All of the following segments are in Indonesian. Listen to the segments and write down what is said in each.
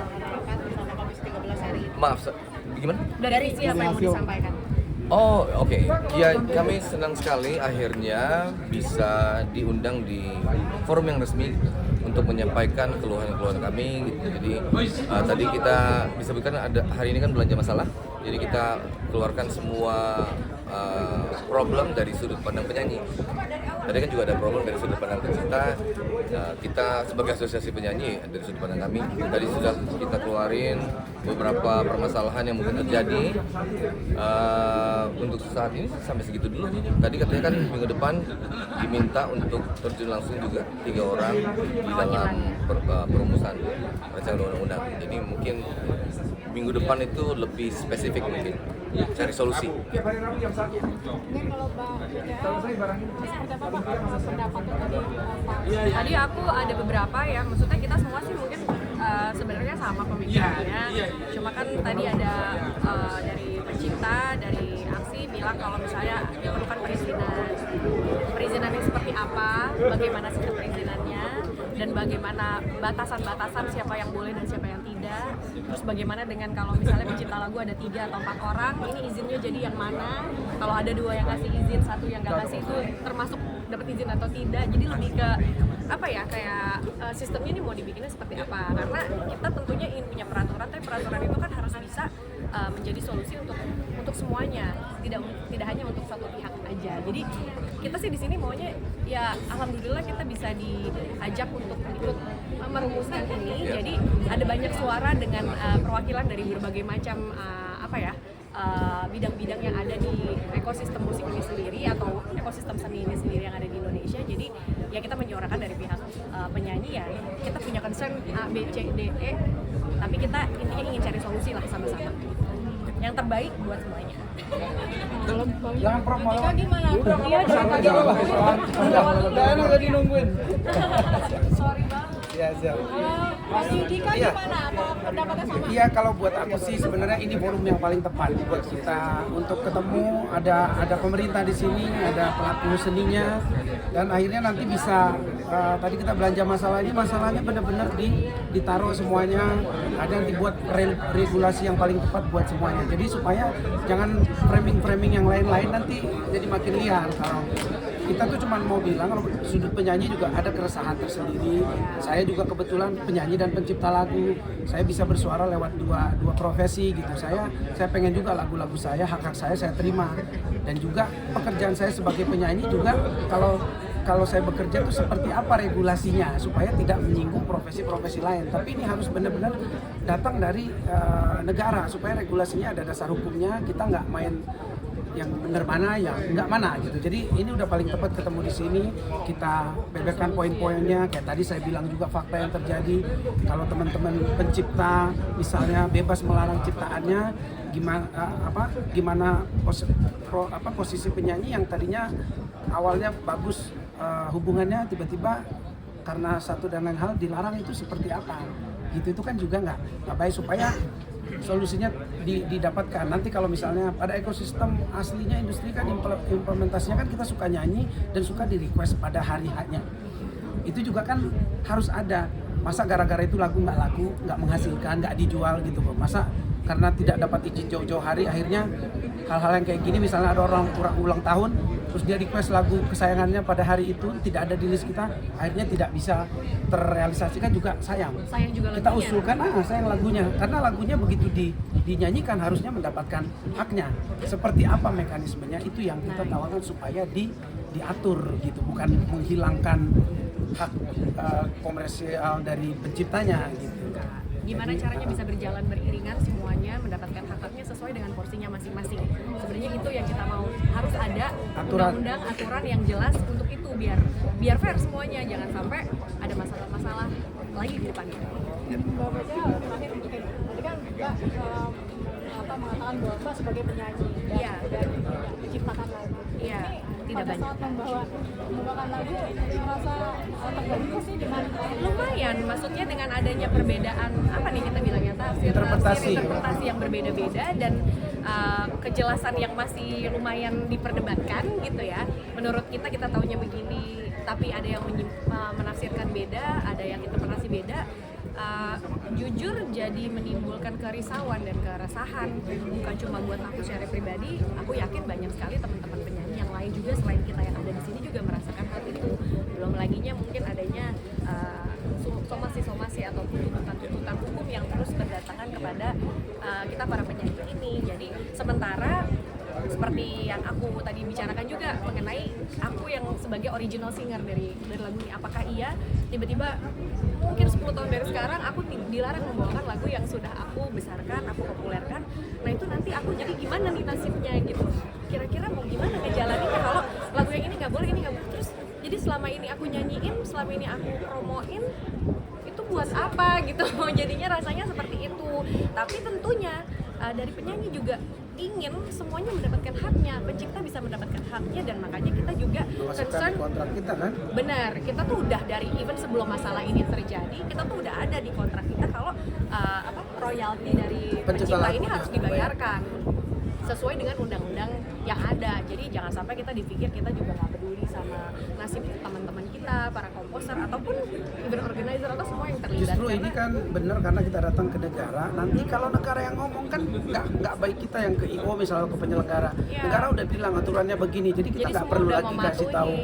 terkait bersama Komisi 13 hari ini? Maaf, gimana? Dari siapa yang mau disampaikan? Oh, oke. Ya, kami senang sekali akhirnya bisa diundang di forum yang resmi untuk menyampaikan keluhan-keluhan kami. Gitu. Jadi tadi kita disebutkan ada hari ini kan belanja masalah. Jadi kita keluarkan semua problem dari sudut pandang penyanyi. Tadi kan juga ada problem dari sudut pandang pencipta. Kita sebagai asosiasi penyanyi dari sudut pandang kami tadi sudah kita keluarin beberapa permasalahan yang mungkin terjadi. Untuk saat ini sampai segitu dulu. Tadi katanya kan minggu depan diminta untuk terjun langsung juga 3 orang di dalam perumusan rancangan undang-undang. Jadi mungkin minggu depan itu lebih spesifik mungkin cari solusi. Mungkin kalau Bang seperti apa Pak pendapat tadi Pak? Tadi aku ada beberapa ya, maksudnya kita semua sih mungkin sebenarnya sama pemikirannya. Cuma kan tadi ada dari pencipta, dari aksi bilang kalau misalnya diperlukan perizinan yang seperti apa, bagaimana sistem perizinannya, dan bagaimana batasan-batasan siapa yang boleh dan siapa yang tidak. Terus bagaimana dengan kalau misalnya pencipta lagu ada 3 atau 4 orang, ini izinnya jadi yang mana? Kalau ada 2 yang ngasih izin, 1 yang nggak ngasih, itu termasuk dapat izin atau tidak. Jadi lebih ke apa ya, kayak sistemnya ini mau dibikinnya seperti apa? Karena kita tentunya ingin punya peraturan, tapi peraturan itu kan harus bisa menjadi solusi untuk semuanya, tidak hanya untuk satu pihak aja. Jadi kita sih di sini maunya ya alhamdulillah kita bisa diajak untuk ikut merumuskan ini. Jadi ada banyak suara dengan perwakilan dari berbagai macam bidang-bidang yang ada di ekosistem musik ini sendiri atau ekosistem seni ini sendiri yang ada di Indonesia. Jadi ya kita menyuarakan dari pihak penyanyi ya, kita punya concern A, B, C, D, E, tapi kita intinya ingin cari solusi lah sama-sama yang terbaik buat semuanya. Jangan promo. Jika gimana? Iya, Udah enak lagi nungguin. sorry Bang. Iya, siap. Bang Dika gimana? Apa pendapatnya sama? Iya, kalau buat aku sih sebenarnya ini forum yang paling tepat buat kita untuk ketemu. Ada pemerintah di sini, ada pelaku seninya, dan akhirnya nanti bisa tadi kita belanja masalahnya benar-benar ditaruh semuanya. Ada yang dibuat regulasi yang paling tepat buat semuanya. Jadi supaya jangan framing yang lain-lain nanti jadi makin liar. Kalau kita tuh cuma mau bilang kalau sudut penyanyi juga ada keresahan tersendiri. Saya juga kebetulan penyanyi dan pencipta lagu. Saya bisa bersuara lewat dua profesi gitu. Saya pengen juga lagu-lagu saya, hak-hak saya terima. Dan juga pekerjaan saya sebagai penyanyi juga kalau saya bekerja itu seperti apa regulasinya supaya tidak menyinggung profesi-profesi lain. Tapi ini harus benar-benar datang dari negara supaya regulasinya ada dasar hukumnya. Kita nggak main yang benar mana, yang enggak mana gitu. Jadi ini udah paling tepat ketemu di sini. Kita beberkan poin-poinnya. Kayak tadi saya bilang juga fakta yang terjadi. Kalau teman-teman pencipta misalnya bebas melarang ciptaannya, gimana posisi penyanyi yang tadinya awalnya bagus hubungannya tiba-tiba karena satu dan lain hal dilarang, itu seperti apa? Gitu, itu kan juga nggak baik. Supaya solusinya didapatkan. Nanti kalau misalnya pada ekosistem aslinya industri kan implementasinya kan kita suka nyanyi dan suka di request pada hari hanya. Itu juga kan harus ada. Masa gara-gara itu lagu nggak menghasilkan, nggak dijual gitu kok. Masa karena tidak dapat izin jauh-jauh hari akhirnya hal-hal yang kayak gini, misalnya ada orang kurang ulang tahun terus dia request lagu kesayangannya pada hari itu tidak ada di list kita, akhirnya tidak bisa terrealisasikan, juga sayang Juga kita lagunya. usulkan sayang lagunya, karena lagunya begitu dinyanyikan harusnya mendapatkan haknya. Seperti apa mekanismenya itu yang kita tawarkan supaya diatur gitu, bukan menghilangkan hak komersial dari penciptanya gitu. Gimana caranya bisa berjalan beriringan semuanya mendapatkan hak-haknya sesuai dengan porsinya masing-masing. Sebenarnya itu yang kita mau, harus ada undang-undang aturan yang jelas untuk itu biar fair semuanya, jangan sampai ada masalah-masalah lagi di depannya. Mbak Beja terakhir mungkin tadi kan Mbak mengatakan bahwa Mbak sebagai penyanyi dan menciptakan lagu. Iya, Ini tidak pada banyak. saat membawakan lagu merasa terganggu sih dengan Lumayan, maksudnya dengan adanya perbedaan apa nih kita bilangnya, Interpretasi yang berbeda-beda dan kejelasan yang masih lumayan diperdebatkan gitu ya. Menurut kita taunya begini, tapi ada yang menafsirkan beda, ada yang interpretasi beda. jujur jadi menimbulkan kerisauan dan keresahan, bukan cuma buat aku secara pribadi. Aku yakin banyak sekali teman-teman penyanyi yang lain juga selain kita yang ada di sini juga merasakan hal itu. Belum laginya mungkin adanya somasi-somasi atau tuntutan-tuntutan hukum yang terus berdatangan kepada kita para penyanyi ini. Jadi sementara seperti yang aku tadi bicarakan juga mengenai aku yang sebagai original singer dari lagu ini, apakah iya tiba-tiba mungkin 10 tahun dari sekarang aku dilarang membawakan lagu yang sudah aku besarkan, aku populerkan. Nah itu nanti aku jadi gimana nih nasibnya gitu, kira-kira mau gimana ngejalaninnya kalau lagu yang ini nggak boleh, ini nggak boleh, terus jadi selama ini aku nyanyiin, selama ini aku promoin, itu buat apa gitu. Jadinya rasanya seperti itu. Tapi tentunya dari penyanyi juga ingin semuanya mendapatkan haknya, pencipta bisa mendapatkan haknya, dan makanya kita juga concern kontrak kita kan. Benar, kita tuh udah dari even sebelum masalah ini terjadi, kita tuh udah ada di kontrak kita kalau royalti dari pencipta ini harus dibayarkan sesuai dengan undang-undang yang ada. Jadi jangan sampai kita dipikir kita juga nggak peduli sama nasib teman-teman kita, para komposer ataupun event organizer atau semua yang terlibat. Justru ini kan benar karena kita datang ke negara. Nanti kalau negara yang ngomong kan nggak baik kita yang ke IO misalnya ke penyelenggara. Ya. Negara udah bilang aturannya begini, jadi kita nggak perlu lagi kasih tahu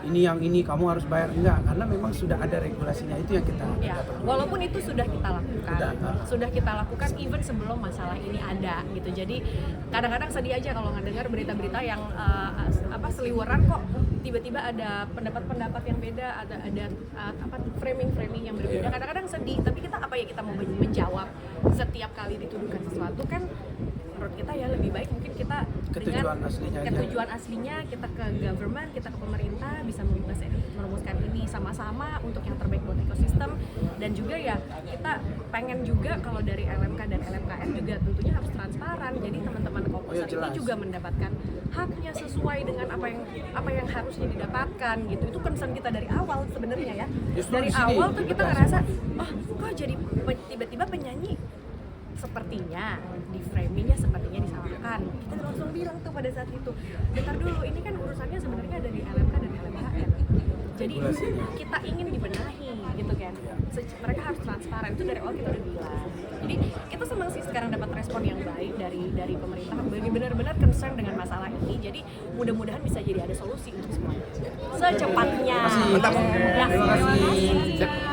ini yang ini kamu harus bayar, enggak, karena memang sudah ada regulasinya, itu yang kita Ya, walaupun itu sudah kita lakukan, sudah kita lakukan even sebelum masalah ini ada gitu. Jadi kadang-kadang sedih aja kalau ngedengar berita-berita yang seliweran kok tiba-tiba ada pendapat-pendapat yang beda, ada framing-framing yang berbeda. Kadang-kadang sedih, tapi kita apa ya, kita mau menjawab setiap kali dituduhkan sesuatu kan menurut kita ya lebih baik mungkin kita dengan ketujuan aslinya kita ke government, kita ke pemerintah bisa merumuskan ini sama-sama untuk yang terbaik buat ekosistem. Dan juga ya kita pengen juga kalau dari LMK dan LMKN juga tentunya harus transparan, jadi teman-teman komposer ini juga mendapatkan haknya sesuai dengan apa yang harusnya didapatkan gitu. Itu concern kita dari awal sebenarnya ya. Dari awal tuh kita ngerasa kok jadi tiba-tiba penyanyi sepertinya di framingnya sepertinya disalahkan. Kita langsung bilang tuh pada saat itu, bentar dulu, ini kan urusannya sebenarnya ada di LMK dan LMKN. Jadi kita ingin dibenahi gitu kan. Mereka harus transparan, itu dari awal kita udah bilang. Jadi kita senang sih sekarang dapat respon yang baik dari pemerintah, benar-benar concern dengan masalah ini. Jadi mudah-mudahan bisa jadi ada solusi untuk semuanya secepatnya. Terima kasih. Terima kasih.